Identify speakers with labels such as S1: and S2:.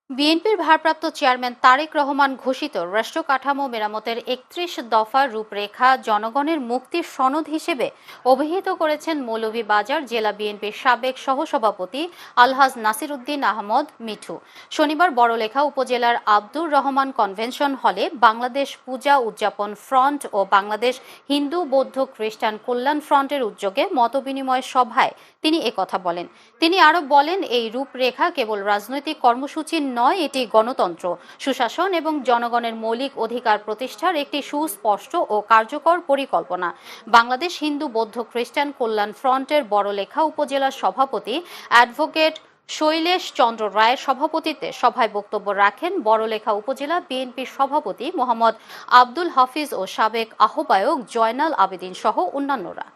S1: বিএনপির ভারপ্রাপ্ত চেয়ারম্যান তারেক রহমান ঘোষিত রাষ্ট্র কাঠামো মেরামতের ৩১ দফার রূপরেখা জনগণের মুক্তির সনদ হিসেবে অভিহিত করেছেন মৌলভীবাজার জেলা বিএনপির সাবেক সহসভাপতি আলহাজ নাসির উদ্দিন আহমদ মিঠু। শনিবার বড়লেখা উপজেলার আব্দুর রহমান কনভেনশন হলে বাংলাদেশ পূজা উদযাপন ফ্রন্ট ও বাংলাদেশ হিন্দু বৌদ্ধ খ্রিস্টান কল্যাণ ফ্রন্টের উদ্যোগে মতবিনিময় সভায় তিনি একথা বলেন। তিনি আরো বলেন, এই রূপরেখা কেবল রাজনৈতিক কর্মসূচি নয়, এটি গণতন্ত্র, সুশাসন এবং জনগণের মৌলিক অধিকার প্রতিষ্ঠার একটি সুস্পষ্ট ও কার্যকর পরিকল্পনা। বাংলাদেশ হিন্দু বৌদ্ধ খ্রিস্টান কল্যাণ ফ্রন্টের বড়লেখা উপজেলার সভাপতি অ্যাডভোকেট শৈলেশ চন্দ্র রায়ের সভাপতিত্বে সভায় বক্তব্য রাখেন বড়লেখা উপজেলা বিএনপির সভাপতি মোহাম্মদ আব্দুল হাফিজ ও সাবেক আহ্বায়ক জয়নাল আবেদিন সহ অন্যান্যরা।